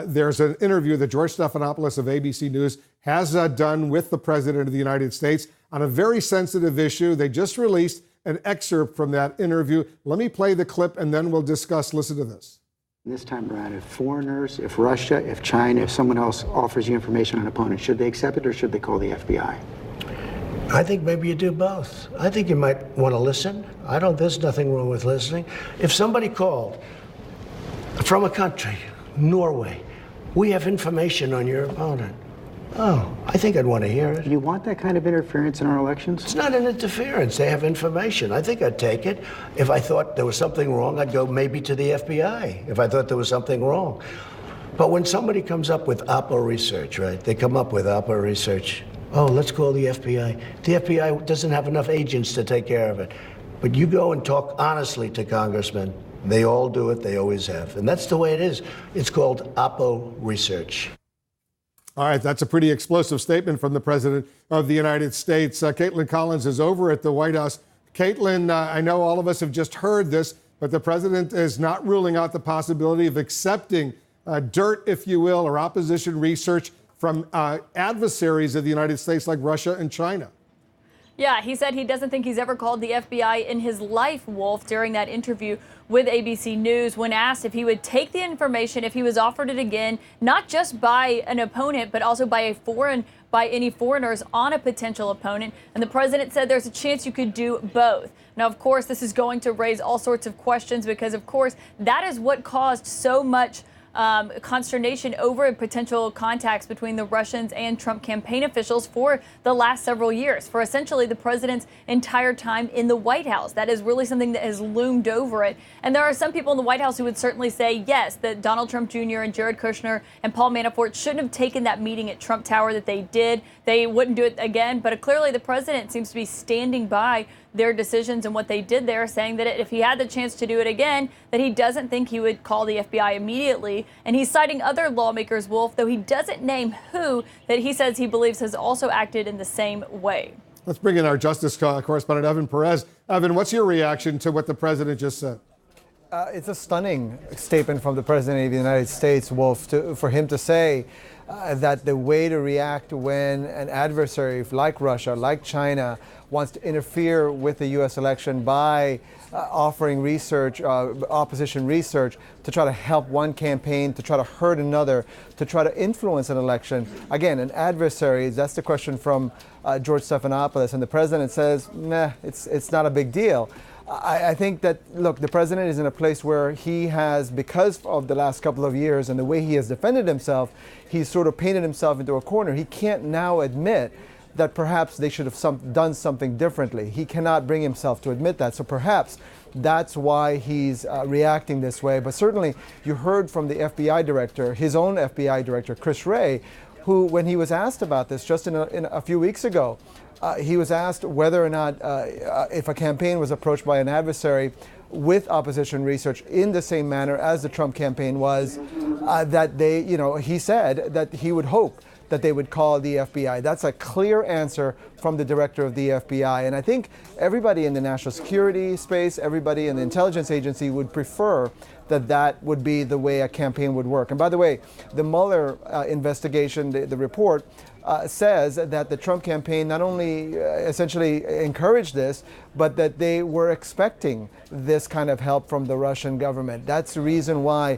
There's an interview that George Stephanopoulos of ABC News has done with the President of the United States on a very sensitive issue. They just released an excerpt from that interview. Let me play the clip and then we'll discuss. Listen to this. This time around, if foreigners, if Russia, if China, if someone else offers you information on an opponent, should they accept it or should they call the FBI? I think maybe you do both. I think you might want to listen. There's nothing wrong with listening. If somebody called from a country, Norway, we have information on your opponent. Oh, I think I'd want to hear it. You want that kind of interference in our elections? It's not an interference. They have information. I think I'd take it. If I thought there was something wrong, I'd go maybe to the FBI if I thought there was something wrong. But when somebody comes up with Oppo research, right? They come up with Oppo research. Oh, let's call the FBI. The FBI doesn't have enough agents to take care of it. But you go and talk honestly to congressmen. They all do it. They always have. And that's the way it is. It's called Oppo research. All right, that's a pretty explosive statement from the President of the United States. Caitlin Collins is over at the White House. Caitlin, I know all of us have just heard this, but the President is not ruling out the possibility of accepting dirt, if you will, or opposition research from adversaries of the United States like Russia and China. Yeah, he said he doesn't think he's ever called the FBI in his life, Wolf, during that interview with ABC News when asked if he would take the information if he was offered it again, not just by an opponent, but also by any foreigners on a potential opponent. And the president said there's a chance you could do both. Now, of course, this is going to raise all sorts of questions because, of course, that is what caused so much consternation over potential contacts between the Russians and Trump campaign officials for the last several years, for essentially the president's entire time in the White House. That is really something that has loomed over it. And there are some people in the White House who would certainly say, yes, that Donald Trump Jr. and Jared Kushner and Paul Manafort shouldn't have taken that meeting at Trump Tower that they did. They wouldn't do it again. But clearly the president seems to be standing by their decisions and what they did there, saying that if he had the chance to do it again, that he doesn't think he would call the FBI immediately. And he's citing other lawmakers, Wolf, though he doesn't name who, that he says he believes has also acted in the same way. Let's bring in our Justice correspondent, Evan Perez. Evan, what's your reaction to what the president just said? It's a stunning statement from the President of the United States, Wolf, for him to say that the way to react when an adversary like Russia, like China, wants to interfere with the U.S. election by offering research, opposition research, to try to help one campaign, to try to hurt another, to try to influence an election. Again, an adversary, that's the question from George Stephanopoulos, and the President says, nah, it's not a big deal. I think that, look, the president is in a place where he has, because of the last couple of years and the way he has defended himself, he's sort of painted himself into a corner. He can't now admit that perhaps they should have done something differently. He cannot bring himself to admit that. So perhaps that's why he's reacting this way. But certainly you heard from the FBI director, his own FBI director, Chris Wray, who, when he was asked about this just in a few weeks ago, he was asked whether or not if a campaign was approached by an adversary with opposition research in the same manner as the Trump campaign was, that they, he said that he would hope that they would call the FBI. That's a clear answer from the director of the FBI. And I think everybody in the national security space, everybody in the intelligence agency would prefer that that would be the way a campaign would work. And by the way, the Mueller investigation, the report, says that the Trump campaign not only essentially encouraged this, but that they were expecting this kind of help from the Russian government. That's the reason why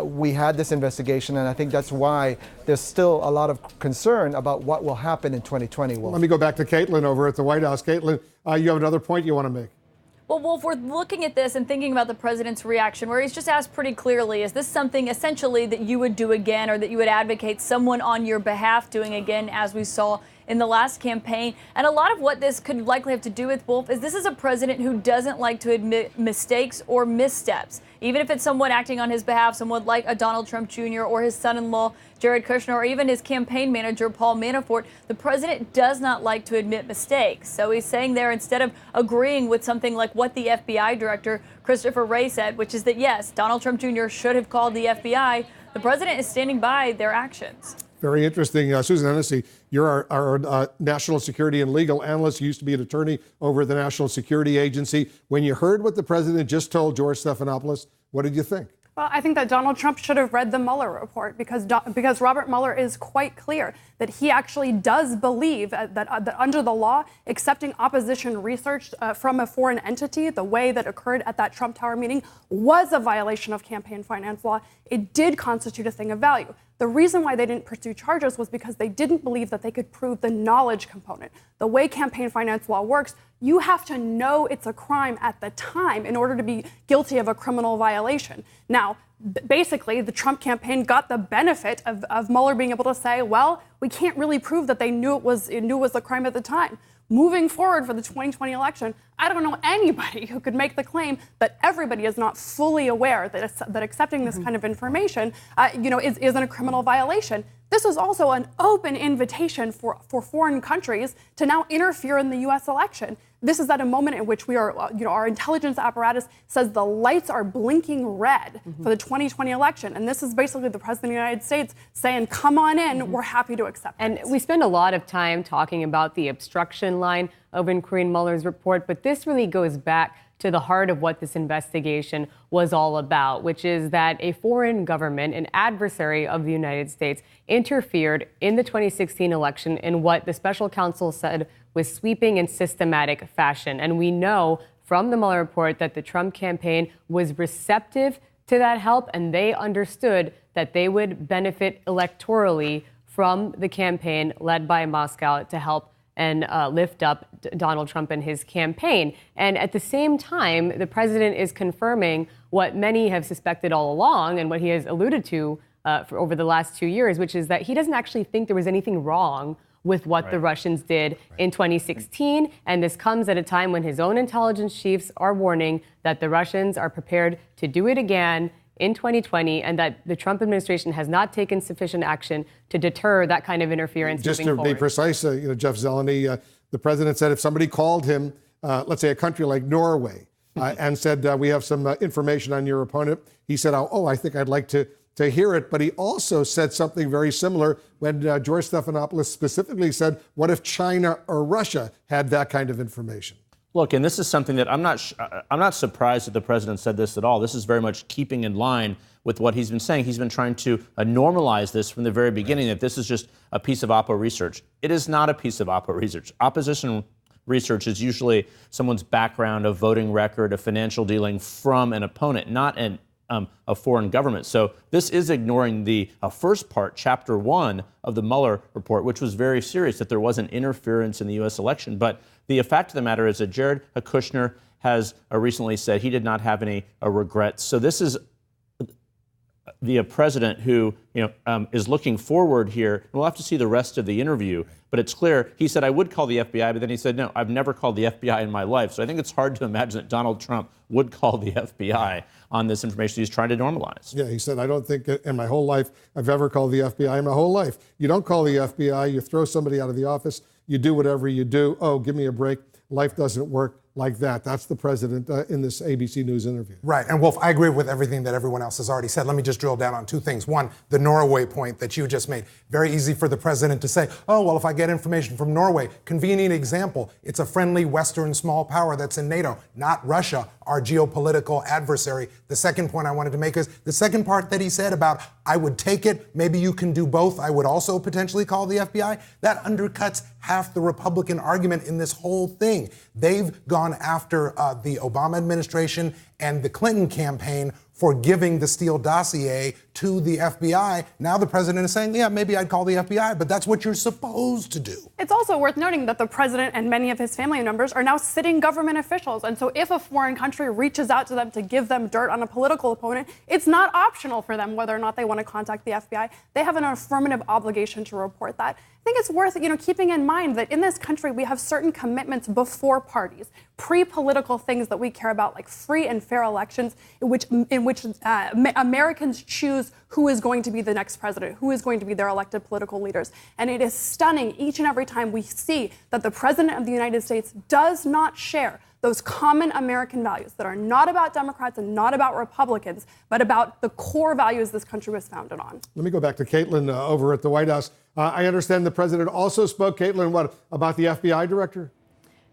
we had this investigation, and I think that's why there's still a lot of concern about what will happen in 2020. Wolf. Let me go back to Caitlin over at the White House. Caitlin, you have another point you want to make? Well, Wolf, we're looking at this and thinking about the president's reaction, where he's just asked pretty clearly, is this something essentially that you would do again, or that you would advocate someone on your behalf doing again, as we saw in the last campaign? And a lot of what this could likely have to do with, Wolf, is this is a president who doesn't like to admit mistakes or missteps. Even if it's someone acting on his behalf, someone like a Donald Trump Jr. or his son-in-law, Jared Kushner, or even his campaign manager, Paul Manafort, the president does not like to admit mistakes. So he's saying there, instead of agreeing with something like what the FBI director, Christopher Wray, said, which is that, yes, Donald Trump Jr. should have called the FBI, the president is standing by their actions. Very interesting. Susan Hennessy, you're our national security and legal analyst. You used to be an attorney over at the National Security Agency. When you heard what the president just told George Stephanopoulos, what did you think? Well, I think that Donald Trump should have read the Mueller report because Robert Mueller is quite clear that he actually does believe that under the law, accepting opposition research from a foreign entity, the way that occurred at that Trump Tower meeting, was a violation of campaign finance law. It did constitute a thing of value. The reason why they didn't pursue charges was because they didn't believe that they could prove the knowledge component. The way campaign finance law works, you have to know it's a crime at the time in order to be guilty of a criminal violation. Now, basically, the Trump campaign got the benefit of Mueller being able to say, well, we can't really prove that they knew it was a crime at the time. Moving forward for the 2020 election, I don't know anybody who could make the claim that everybody is not fully aware that accepting this kind of information, isn't a criminal violation. This is also an open invitation for foreign countries to now interfere in the U.S. election. This is at a moment in which we are, our intelligence apparatus says the lights are blinking red for the 2020 election. And this is basically the President of the United States saying, come on in, we're happy to accept it. And we spend a lot of time talking about the obstruction line of inquiry in Mueller's report, but this really goes back to the heart of what this investigation was all about, which is that a foreign government, an adversary of the United States, interfered in the 2016 election in what the special counsel said was sweeping and systematic fashion. And we know from the Mueller report that the Trump campaign was receptive to that help, and they understood that they would benefit electorally from the campaign led by Moscow to help and lift up Donald Trump and his campaign. And at the same time, the president is confirming what many have suspected all along and what he has alluded to for over the last 2 years, which is that he doesn't actually think there was anything wrong with what the Russians did in 2016. And this comes at a time when his own intelligence chiefs are warning that the Russians are prepared to do it again in 2020, and that the Trump administration has not taken sufficient action to deter that kind of interference. Just moving to forward. be precise, Jeff Zeleny, the president said if somebody called him, let's say a country like Norway, and said, we have some information on your opponent, he said, oh, I think I'd like to hear it. But he also said something very similar when George Stephanopoulos specifically said, what if China or Russia had that kind of information? Look, and this is something that I'm not surprised that the president said this at all. This is very much keeping in line with what he's been saying. He's been trying to normalize this from the very beginning, that this is just a piece of oppo research. It is not a piece of oppo research. Opposition research is usually someone's background, a voting record, a financial dealing from an opponent, not a foreign government. So this is ignoring the first part, chapter 1 of the Mueller report, which was very serious, that there wasn't interference in the U.S. election. But the fact of the matter is that Jared Kushner has recently said he did not have any regrets. So this is the president who is looking forward here. We'll have to see the rest of the interview, but it's clear he said, I would call the FBI, but then he said, no, I've never called the FBI in my life. So I think it's hard to imagine that Donald Trump would call the FBI on this information he's trying to normalize. Yeah, he said, I don't think in my whole life I've ever called the FBI in my whole life. You don't call the FBI, you throw somebody out of the office, you do whatever you do. Oh, give me a break. Life doesn't work like that. That's the president in this ABC News interview. Right. And Wolf, I agree with everything that everyone else has already said. Let me just drill down on two things. One, the Norway point that you just made. Very easy for the president to say, oh, well, if I get information from Norway, convenient example, it's a friendly Western small power that's in NATO, not Russia, our geopolitical adversary. The second point I wanted to make is the second part that he said about, I would take it, maybe you can do both, I would also potentially call the FBI. That undercuts half the Republican argument in this whole thing. They've gone after the Obama administration and the Clinton campaign for giving the Steele dossier to the FBI. Now the president is saying, yeah, maybe I'd call the FBI, but that's what you're supposed to do. It's also worth noting that the president and many of his family members are now sitting government officials. And so if a foreign country reaches out to them to give them dirt on a political opponent, it's not optional for them whether or not they want to contact the FBI. They have an affirmative obligation to report that. I think it's worth, keeping in mind that in this country, we have certain commitments before parties, pre-political things that we care about, like free and fair elections in which Americans choose who is going to be the next president, who is going to be their elected political leaders. And it is stunning each and every time we see that the president of the United States does not share those common American values that are not about Democrats and not about Republicans, but about the core values this country was founded on. Let me go back to Caitlin over at the White House. I understand the president also spoke, Caitlin, what, about the FBI director?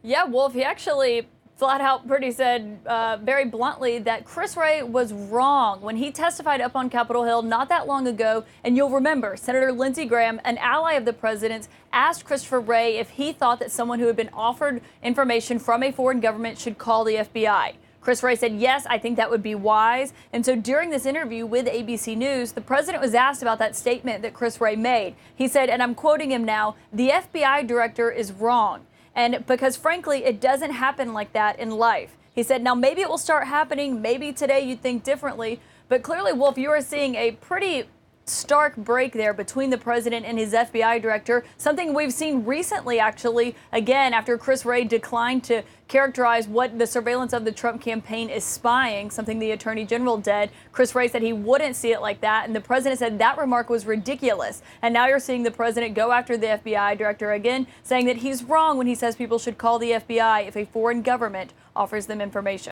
Yeah, Wolf, he actually flat out pretty said very bluntly that Chris Wray was wrong when he testified up on Capitol Hill not that long ago. And you'll remember Senator Lindsey Graham, an ally of the president's, asked Christopher Wray if he thought that someone who had been offered information from a foreign government should call the FBI. Chris Wray said, yes, I think that would be wise. And so during this interview with ABC News, the president was asked about that statement that Chris Wray made. He said, and I'm quoting him now, "The FBI director is wrong." And because, frankly, it doesn't happen like that in life. He said, now maybe it will start happening. Maybe today you'd think differently. But clearly, Wolf, you are seeing a pretty stark break there between the president and his FBI director, something we've seen recently, actually, again, after Chris Wray declined to characterize what the surveillance of the Trump campaign is spying, something the attorney general did. Chris Wray said he wouldn't see it like that, and the president said that remark was ridiculous. And now you're seeing the president go after the FBI director again, saying that he's wrong when he says people should call the FBI if a foreign government offers them information.